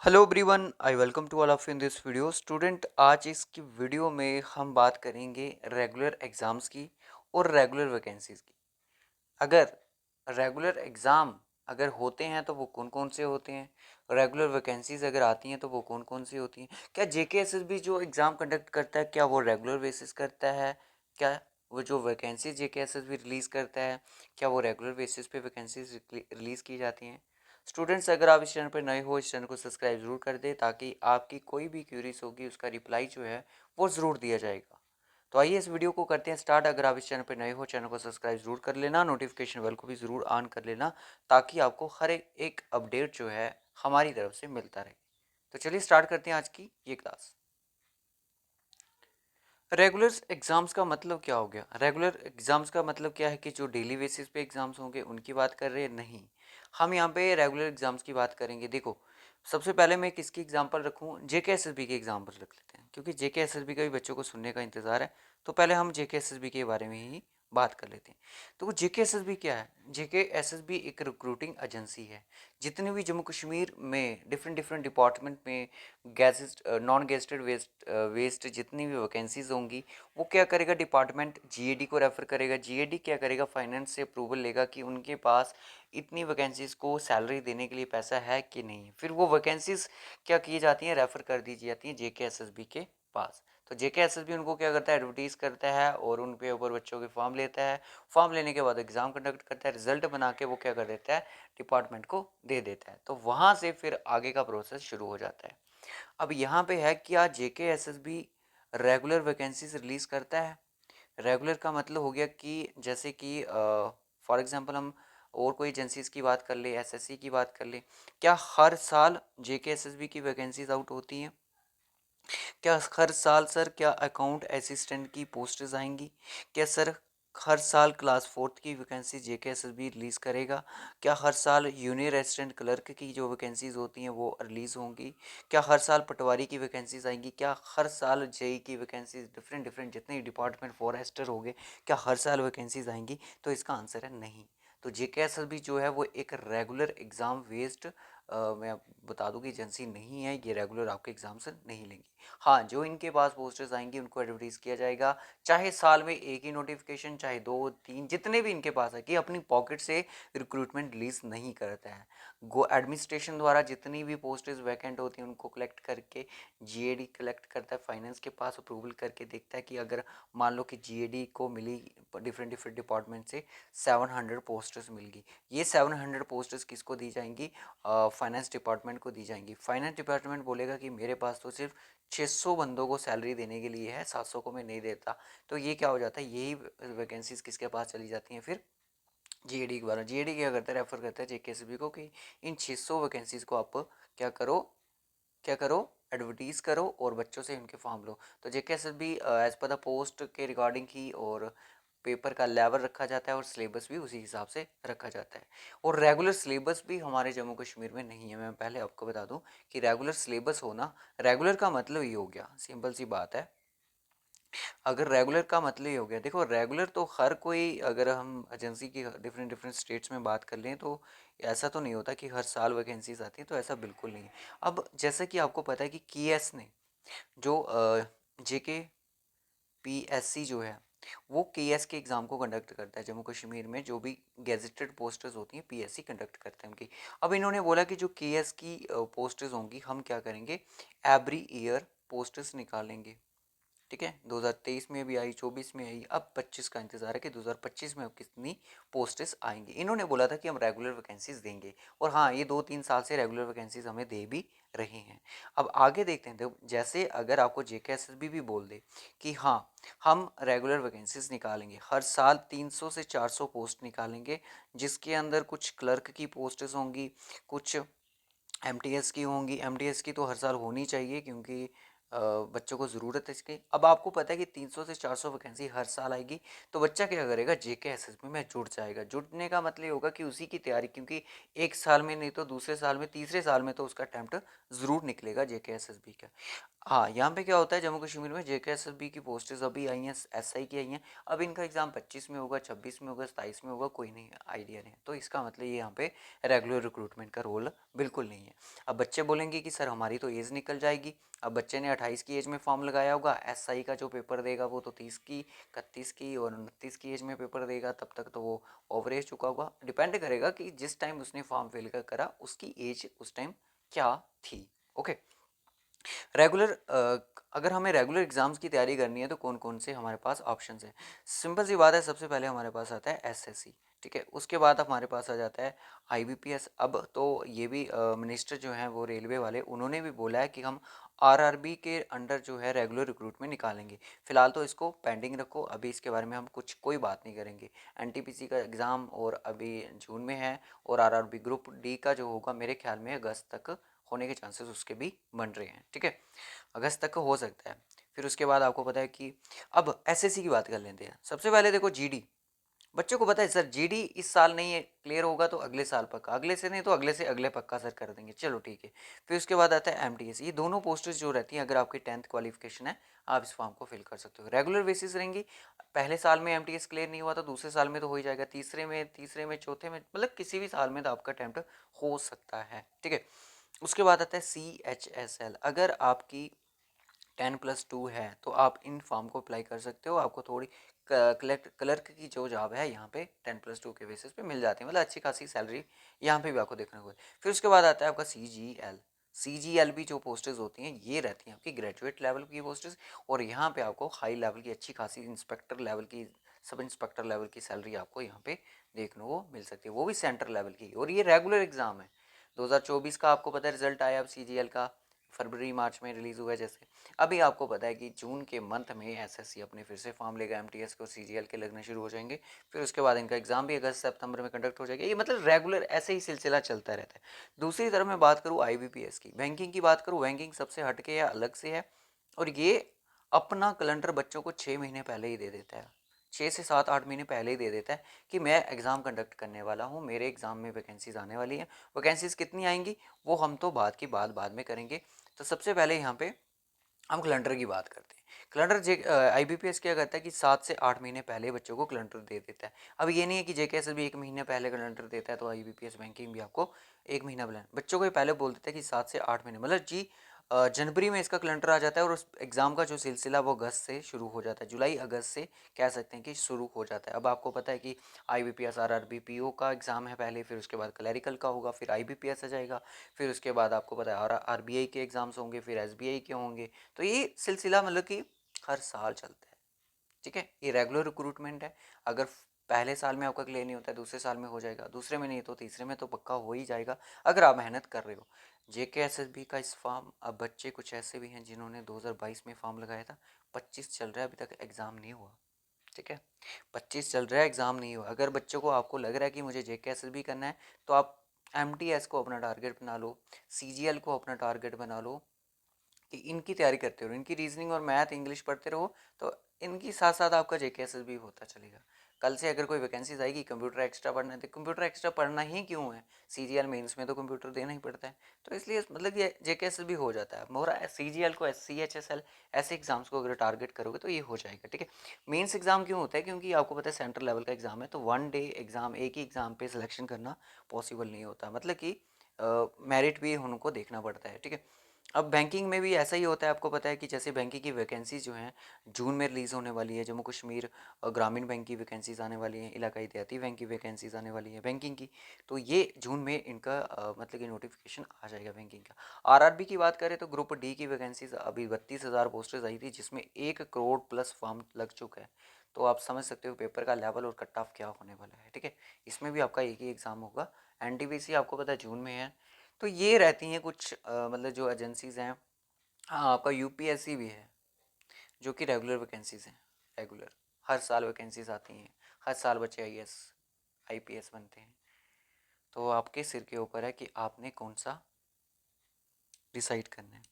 Hello everyone, I welcome to all of you in this video. Student, आज इसकी video में हम बात करेंगे रेगुलर एग्ज़ाम्स की और रेगुलर वैकेंसीज़ की। अगर रेगुलर एग्ज़ाम अगर होते हैं तो वो कौन कौन से होते हैं, रेगुलर वैकेंसीज़ अगर आती हैं तो वो कौन कौन सी होती हैं, क्या जेकेएसएसबी जो एग्ज़ाम कंडक्ट करता है क्या वो रेगुलर बेसिस करता है, क्या वो जो वैकेंसी जेकेएसएसबी रिलीज़ करता है क्या वो रेगुलर बेसिस पे वैकेंसीज रिलीज़ की जाती हैं। स्टूडेंट्स, अगर आप इस चैनल पर नए हो, इस चैनल को सब्सक्राइब ज़रूर कर दें ताकि आपकी कोई भी क्यूरीज होगी उसका रिप्लाई जो है वो ज़रूर दिया जाएगा। तो आइए इस वीडियो को करते हैं स्टार्ट। अगर आप इस चैनल पर नए हो, चैनल को सब्सक्राइब जरूर कर लेना, नोटिफिकेशन बेल को भी ज़रूर ऑन कर लेना ताकि आपको हर एक अपडेट जो है हमारी तरफ से मिलता रहे। तो चलिए स्टार्ट करते हैं आज की ये क्लास। रेगुलर एग्ज़ाम्स का मतलब क्या हो गया? रेगुलर एग्ज़ाम्स का मतलब क्या है कि जो डेली बेसिस पे एग्ज़ाम्स होंगे उनकी बात कर रहे हैं? नहीं, हम यहाँ पे रेगुलर एग्ज़ाम्स की बात करेंगे। देखो, सबसे पहले मैं किसकी एग्जांपल रखूँ? जेकेएसएसबी की एग्जांपल रख लेते हैं क्योंकि जेकेएसएसबी का भी बच्चों को सुनने का इंतज़ार है। तो पहले हम जेकेएसएसबी के बारे में ही बात कर लेते हैं। तो वो जेकेएसएसबी क्या है? जेकेएसएसबी एक रिक्रूटिंग एजेंसी है। जितने भी जम्मू कश्मीर में डिफरेंट डिफरेंट डिपार्टमेंट में गैजेस्ट नॉन गेजेटेड वेस्ट जितनी भी वैकेंसीज होंगी वो क्या करेगा? डिपार्टमेंट जीएडी को रेफर करेगा। जीएडी क्या करेगा? फाइनेंस से अप्रूवल लेगा कि उनके पास इतनी वैकेंसीज को सैलरी देने के लिए पैसा है कि नहीं। फिर वो वैकेंसीज क्या की जाती हैं? रेफर कर दी जाती हैं जेकेएसएसबी के पास। तो जेकेएसएसबी उनको क्या करता है? एडवर्टीज करता है और उन पे ऊपर बच्चों के फॉर्म लेता है। फॉर्म लेने के बाद एग्जाम कंडक्ट करता है, रिजल्ट बना के वो क्या कर देता है? डिपार्टमेंट को दे देता है। तो वहां से फिर आगे का प्रोसेस शुरू हो जाता है। अब यहाँ पे है क्या जेकेएसएसबी रेगुलर वैकेंसीज रिलीज करता है? रेगुलर का मतलब हो गया कि जैसे कि फॉर एग्जांपल हम और कोई एजेंसीज की बात कर ले, एसएससी की बात कर ले, क्या हर साल जेकेएसएसबी की वैकेंसीज आउट होती हैं? क्या हर साल सर क्या अकाउंट असिस्टेंट की पोस्टेज आएंगी? क्या सर हर साल क्लास फोर्थ की वैकेंसी जेकेएसएसबी रिलीज़ करेगा? क्या हर साल यूनियर असिस्टेंट क्लर्क की जो वैकेंसीज होती हैं वो रिलीज़ होंगी? क्या हर साल पटवारी की वैकेंसीज आएंगी? क्या हर साल जेई की वैकेंसीज डिफरेंट डिफरेंट जितने डिपार्टमेंट फॉरेस्टर हो गए क्या हर साल वैकेंसीज आएंगी? तो इसका आंसर है नहीं। तो जेकेएसएसबी जो है वो एक रेगुलर एग्ज़ाम वेस्ड मैं बता दूं कि एजेंसी नहीं है। ये रेगुलर आपके एग्जाम से नहीं लेंगी। हाँ, जो इनके पास पोस्टर्स आएंगी उनको एडवर्टीज किया जाएगा, चाहे साल में एक ही नोटिफिकेशन, चाहे दो तीन, जितने भी इनके पास है, कि अपनी पॉकेट से रिक्रूटमेंट रिलीज नहीं करता है। गो एडमिनिस्ट्रेशन द्वारा जितनी भी पोस्टेज वैकेंट होती हैं उनको कलेक्ट करके जीएडी कलेक्ट करता है, फाइनेंस के पास अप्रूवल करके देखता है कि अगर मान लो कि जीएडी को मिली डिफरेंट डिफरेंट डिपार्टमेंट से 700 पोस्टर्स मिल गई, ये 700 पोस्टर्स किसको दी जाएंगी? फाइनेंस डिपार्टमेंट को दी जाएंगी। फाइनेंस डिपार्टमेंट बोलेगा कि मेरे पास तो सिर्फ 600 बंदों को सैलरी देने के लिए है, 700 को मैं नहीं देता। तो ये क्या हो जाता है? यही वैकेंसीज किसके पास चली जाती हैं फिर? जीएडी के बारे में। जीएडी क्या करता है? रेफर करता है जेकेएसबी को कि इन 600 वैकेंसीज को आप क्या करो, क्या करो, एडवर्टीज करो और बच्चों से इनके फॉर्म लो। तो जेकेएसबी एज पर द पोस्ट के रिगार्डिंग ही और पेपर का लेवल रखा जाता है और सिलेबस भी उसी हिसाब से रखा जाता है। और रेगुलर सिलेबस भी हमारे जम्मू कश्मीर में नहीं है। मैं पहले आपको बता दूं कि रेगुलर सिलेबस होना, रेगुलर का मतलब ये हो गया, सिंपल सी बात है। अगर रेगुलर का मतलब ये हो गया, देखो रेगुलर तो हर कोई, अगर हम एजेंसी की डिफरेंट डिफरेंट स्टेट्स में बात कर लें तो ऐसा तो नहीं होता कि हर साल वैकेंसीज आती हैं, तो ऐसा बिल्कुल नहीं है। अब जैसे कि आपको पता है कि केएस ने जो जेके पीएससी जो है वो केएस के एग्ज़ाम को कंडक्ट करता है जम्मू कश्मीर में। जो भी गेजेटेड पोस्टर्स होती हैं पीएससी कंडक्ट करते हैं उनकी। अब इन्होंने बोला कि जो केएस की पोस्टर्स होंगी हम क्या करेंगे? एवरी ईयर पोस्टर्स निकालेंगे। ठीक है, 2023 में भी आई, 24 में आई, अब 25 का इंतजार है कि 2025 में अब कितनी पोस्टेस आएंगी। इन्होंने बोला था कि हम रेगुलर वैकेंसीज देंगे और हाँ, ये 2-3 साल से रेगुलर वैकेंसीज हमें दे भी रहे हैं। अब आगे देखते हैं। तो जैसे अगर आपको जेकेएसएसबी भी बोल दे कि हाँ, हम रेगुलर वैकेंसीज निकालेंगे, हर साल 300 से 400 पोस्ट निकालेंगे, जिसके अंदर कुछ क्लर्क की पोस्टेस होंगी, कुछ एमटीएस की होंगी। एमटीएस की तो हर साल होनी चाहिए क्योंकि बच्चों को ज़रूरत है इसकी। अब आपको पता है कि 300 से 400 वैकेंसी हर साल आएगी, तो बच्चा क्या करेगा, जेके एसएसबी में जुड़ जाएगा। जुड़ने का मतलब ये होगा कि उसी की तैयारी, क्योंकि एक साल में नहीं तो दूसरे साल में, तीसरे साल में तो उसका अटैम्प्ट ज़रूर निकलेगा जेके एसएसबी का। हाँ, यहाँ पे क्या होता है, जम्मू कश्मीर में जेके एसएसबी की पोस्टेज अभी आई हैं, एसआई की आई हैं। अब इनका एग्ज़ाम 25 में होगा, 26 में होगा, 27 में होगा, कोई नहीं आइडिया नहीं है। तो इसका मतलब ये यहाँ पे रेगुलर रिक्रूटमेंट का रोल बिल्कुल नहीं है। अब बच्चे बोलेंगे कि सर हमारी तो एज निकल जाएगी। अब बच्चे ने 28 की एज में फॉर्म लगाया होगा, एसआई का जो पेपर देगा वो तो 30 की, 31 की और 29 की एज में पेपर देगा, तब तक तो वो ओवर एज चुका होगा। डिपेंड करेगा कि जिस टाइम उसने फॉर्म फिल करा उसकी एज उस टाइम क्या थी। ओके। रेगुलर अगर हमें रेगुलर एग्जाम्स की तैयारी करनी है तो कौन कौन से हमारे पास ऑप्शंस हैं। सिंपल सी बात है, सबसे पहले हमारे पास आता है एसएससी, ठीक है। उसके बाद हमारे पास आ जाता है आईबीपीएस। अब तो ये भी मिनिस्टर जो हैं वो रेलवे वाले, उन्होंने भी बोला है कि हम आरआरबी के अंडर जो है रेगुलर रिक्रूटमेंट निकालेंगे। फिलहाल तो इसको पेंडिंग रखो, अभी इसके बारे में हम कोई बात नहीं करेंगे। एनटीपीसी का एग्ज़ाम और अभी जून में है, और आरआरबी ग्रुप डी का जो होगा मेरे ख्याल में अगस्त तक होने के चांसेस उसके भी बन रहे हैं, ठीक है। अगस्त तक हो सकता है। फिर उसके बाद आपको पता है कि अब एसएससी की बात कर लेते हैं। सबसे पहले देखो जीडी, बच्चों को पता है सर जीडी इस साल नहीं है क्लियर होगा तो अगले साल पक्का, अगले से नहीं तो अगले से अगले पक्का सर कर देंगे, चलो ठीक है। फिर उसके बाद आता है एमटीएस। ये दोनों पोस्टेज जो रहती हैं, अगर आपकी 10th क्वालिफिकेशन है आप इस फॉर्म को फिल कर सकते हो, रेगुलर बेसिस रहेंगी। पहले साल में एमटीएस क्लियर नहीं हुआ तो दूसरे साल में तो हो ही जाएगा, तीसरे में चौथे में, मतलब किसी भी साल में तो आपका अटेम्प्ट हो सकता है, ठीक है। उसके बाद आता है CHSL। अगर आपकी 10+2 है तो आप इन फॉर्म को अप्लाई कर सकते हो। आपको थोड़ी क्लर्क की जो जॉब है यहाँ पे 10+2 के बेसिस पे मिल जाती है, मतलब अच्छी खासी सैलरी यहाँ पे भी आपको देखने को मिले। फिर उसके बाद आता है आपका CGL भी जो पोस्टेज होती हैं ये रहती हैं आपकी ग्रेजुएट लेवल की पोस्टेज, और यहाँ पे आपको हाई लेवल की अच्छी खासी इंस्पेक्टर लेवल की, सब इंस्पेक्टर लेवल की सैलरी आपको यहाँ पे देखने को मिल सकती है, वो भी सेंटर लेवल की। और ये रेगुलर एग्जाम है। 2024 का आपको पता है रिजल्ट आया अब CGL का, फरवरी मार्च में रिलीज़ हुआ है। जैसे अभी आपको पता है कि जून के मंथ में एसएससी अपने फिर से फॉर्म लेगा, एमटीएस को सीजीएल के लगने शुरू हो जाएंगे। फिर उसके बाद इनका एग्जाम भी अगस्त सितंबर में कंडक्ट हो जाएगा। ये मतलब रेगुलर ऐसे ही सिलसिला चलता रहता है। दूसरी तरफ मैं बात करूँ आईबीपीएस की, बैंकिंग की बात करूँ, बैंकिंग सबसे हटके या अलग से है, और ये अपना कैलेंडर बच्चों को 6 महीने पहले ही दे देता है, 6 से 7 8 महीने पहले ही दे देता है कि मैं एग्ज़ाम कंडक्ट करने वाला हूँ, मेरे एग्ज़ाम में वैकेंसीज आने वाली हैं। वैकेंसीज कितनी आएंगी वो हम तो बाद में करेंगे। तो सबसे पहले यहाँ पे हम कैलेंडर की बात करते हैं। कैलेंडर जे आईबीपीएस क्या करता है कि 7 से 8 महीने पहले बच्चों को कैलेंडर दे देता है। अब ये नहीं है कि जेकेएसएस भी 1 महीने पहले कैलेंडर देता है तो आईबीपीएस बैंकिंग भी आपको 1 महीना पहले, बच्चों को ये पहले बोल देता है कि 7 से 8 महीने, मतलब जी जनवरी में इसका कैलेंडर आ जाता है, और उस एग्ज़ाम का जो सिलसिला वो अगस्त से शुरू हो जाता है, जुलाई अगस्त से कह सकते हैं कि शुरू हो जाता है। अब आपको पता है कि आईबीपीएस आरआरबी पीओ का एग्ज़ाम है पहले, फिर उसके बाद क्लैरिकल का होगा, फिर आईबीपीएस आ जाएगा, फिर उसके बाद आपको पता है आरबीआई के एग्ज़ाम्स होंगे, फिर एसबीआई के होंगे। तो ये सिलसिला मतलब कि हर साल चलता है, ठीक है। ये रेगुलर रिक्रूटमेंट है। अगर पहले साल में आपका क्लियर नहीं होता है दूसरे साल में हो जाएगा, दूसरे में नहीं तो तीसरे में तो पक्का हो ही जाएगा अगर आप मेहनत कर रहे हो। जेकेएसएसबी का इस फॉर्म, अब बच्चे कुछ ऐसे भी हैं जिन्होंने 2022 में फॉर्म लगाया था, 25 चल रहा है अभी तक एग्ज़ाम नहीं हुआ, ठीक है। 25 चल रहा है एग्ज़ाम नहीं हुआ। अगर बच्चों को आपको लग रहा है कि मुझे जेकेएसएसबी करना है तो आप एमटीएस को अपना टारगेट बना लो, सीजीएल को अपना टारगेट बना लो, कि इनकी तैयारी करते रहो, इनकी रीजनिंग और मैथ इंग्लिश पढ़ते रहो, तो इनकी साथ साथ आपका जेकेएसएस भी होता चलेगा। कल से अगर कोई वैकेंसीज आएगी कंप्यूटर एक्स्ट्रा पढ़ना है तो कंप्यूटर एक्स्ट्रा पढ़ना ही क्यों है, सीजीएल मेंस में तो कंप्यूटर देना ही पड़ता है, तो इसलिए मतलब ये जेकेएसएस भी हो जाता है। मोरा सीजीएल को सीएचएसएल ऐसे एग्जाम्स को अगर टारगेट करोगे तो ये हो जाएगा, ठीक है। मेंस एग्जाम क्यों होता है, क्योंकि आपको पता है सेंट्रल लेवल का एग्जाम है, तो वन डे एग्जाम, एक ही एग्जाम पे सिलेक्शन करना पॉसिबल नहीं होता, मतलब कि मेरिट भी उनको देखना पड़ता है, ठीक है। अब बैंकिंग में भी ऐसा ही होता है। आपको पता है कि जैसे बैंकिंग की वैकेंसीज जो हैं जून में रिलीज़ होने वाली है, जम्मू कश्मीर ग्रामीण बैंक की वैकेंसीज आने वाली हैं, इलाकाई देहाती बैंक की वैकेंसीज आने वाली है बैंकिंग की, तो ये जून में इनका मतलब कि नोटिफिकेशन आ जाएगा बैंकिंग का। आरआरबी की बात करें तो ग्रुप डी की वैकेंसीज अभी 32,000 पोस्टेज आई थी, जिसमें 1 करोड़ प्लस फॉर्म लग चुका है, तो आप समझ सकते हो पेपर का लेवल और कट ऑफ क्या होने वाला है, ठीक है। इसमें भी आपका एक ही एग्ज़ाम होगा। एनटीपीसी आपको पता है जून में है। तो ये रहती हैं कुछ मतलब जो एजेंसीज हैं। हाँ, आपका यूपीएससी भी है जो कि रेगुलर वैकेंसीज हैं, रेगुलर हर साल वैकेंसीज आती हैं, हर साल बच्चे आईएएस आईपीएस बनते हैं। तो आपके सिर के ऊपर है कि आपने कौन सा डिसाइड करना है।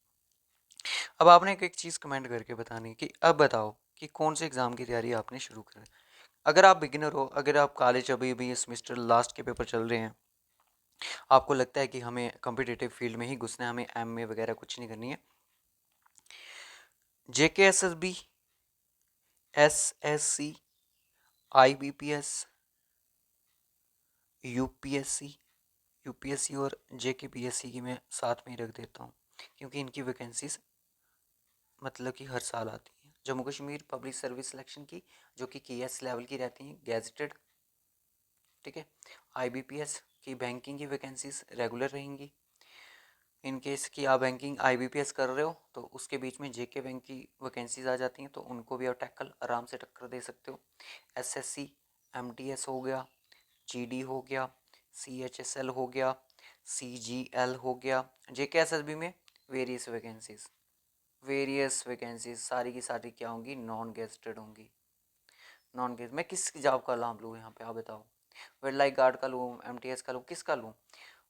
अब आपने एक चीज़ कमेंट करके बतानी कि अब बताओ कि कौन से एग्ज़ाम की तैयारी आपने शुरू करी। अगर आप बिगिनर हो, अगर आप कॉलेज अभी अभी सेमेस्टर लास्ट के पेपर चल रहे हैं, आपको लगता है कि हमें कॉम्पिटिटिव फील्ड में ही घुसना है, हमें एमए वगैरह कुछ नहीं करनी है, जेके SSB, SSC, IBPS, UPSC, UPSC और जेकेपीएससी की मैं साथ में ही रख देता हूँ, क्योंकि इनकी वैकेंसीज मतलब कि हर साल आती हैं। Jammu Kashmir public service selection की, जो कि केएस लेवल की रहती हैं, गैजेटेड, ठीक है। आईबीपीएस की बैंकिंग की वैकेंसीज रेगुलर रहेंगी। इन केस कि आप बैंकिंग आईबीपीएस कर रहे हो तो उसके बीच में जेके बैंक की वैकेंसीज आ जाती हैं, तो उनको भी आप टैकल आराम से टक्कर दे सकते हो। एसएससी, एमटीएस हो गया, जीडी हो गया, सीएचएसएल हो गया, सीजीएल हो गया। जेके एसएसबी में वेरियस वैकेंसीज सारी की सारी क्या होंगी, नॉन गेस्टेड होंगी। नॉन गेस्ट मैं किस जॉब का नाम लूँ यहाँ पे, आप बताओ। वेल लाइक गार्ड का लूँ, एमटीएस का लूँ, किसका लूँ।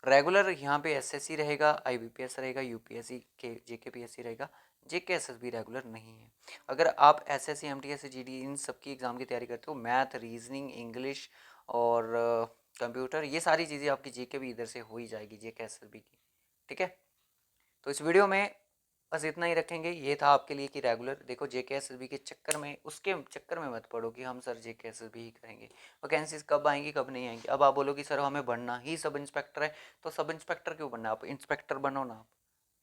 रेगुलर यहाँ पे एसएससी रहेगा, आईबीपीएस रहेगा, यूपीएससी के जेकेपीएससी रहेगा, जेकेएसएसबी रेगुलर नहीं है। अगर आप एसएससी, एमटीएस, जीडी इन सब की एग्ज़ाम की तैयारी करते हो, मैथ, रीजनिंग, इंग्लिश और कंप्यूटर, ये सारी चीज़ें आपकी जेके भी इधर से हो ही जाएगी, जेकेएसएसबी की, ठीक है। तो इस वीडियो में बस इतना ही रखेंगे। ये था आपके लिए कि रेगुलर देखो, जेकेएसएसबी के चक्कर में, उसके चक्कर में मत पड़ो कि हम सर जेकेएसएसबी ही करेंगे, वैकेंसीज कब आएंगी कब नहीं आएंगी। अब आप बोलो कि सर हमें बनना ही सब इंस्पेक्टर है, तो सब इंस्पेक्टर क्यों बनना, आप इंस्पेक्टर बनो ना, आप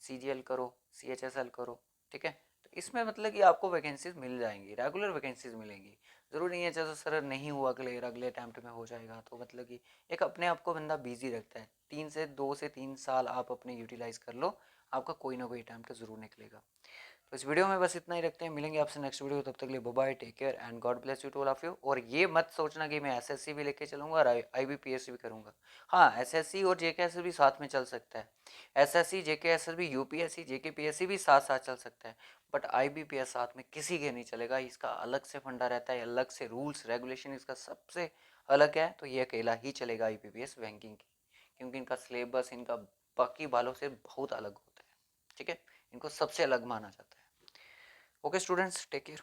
सीजीएल करो, सीएचएसएल करो, ठीक है। तो इसमें मतलब कि आपको वैकेंसीज मिल जाएंगी, रेगुलर वैकेंसीज मिलेंगी। ज़रूरी नहीं है जैसे सर नहीं हुआ क्लियर अगले अटैम्प्ट में हो जाएगा, तो मतलब कि एक अपने आप को बंदा बिजी रखता है। 2 से 3 साल आप अपने यूटिलाइज कर लो, आपका कोई ना कोई अटैम्प्ट ज़रूर निकलेगा। तो इस वीडियो में बस इतना ही रखते हैं, मिलेंगे आपसे नेक्स्ट वीडियो, तब तक के लिए bye bye, take care and God bless you to all of you. और ये मत सोचना कि मैं एसएससी भी लेके चलूंगा और आईबीपीएस भी करूंगा। हाँ, एसएससी और जेकेएसएस भी साथ में चल सकता है, एसएससी जेकेएसएस भी, यूपीएससी जेकेपीएससी भी साथ साथ चल सकता है, बट आईबीपीएस साथ में किसी के नहीं चलेगा। इसका अलग से फंडा रहता है, अलग से रूल्स रेगुलेशन इसका सबसे अलग है, तो ये अकेला ही चलेगा आईबीपीएस बैंकिंग की, क्योंकि इनका सिलेबस इनका बाकी वालों से बहुत अलग होता है, ठीक है। इनको सबसे अलग माना जाता है। Okay students, take care.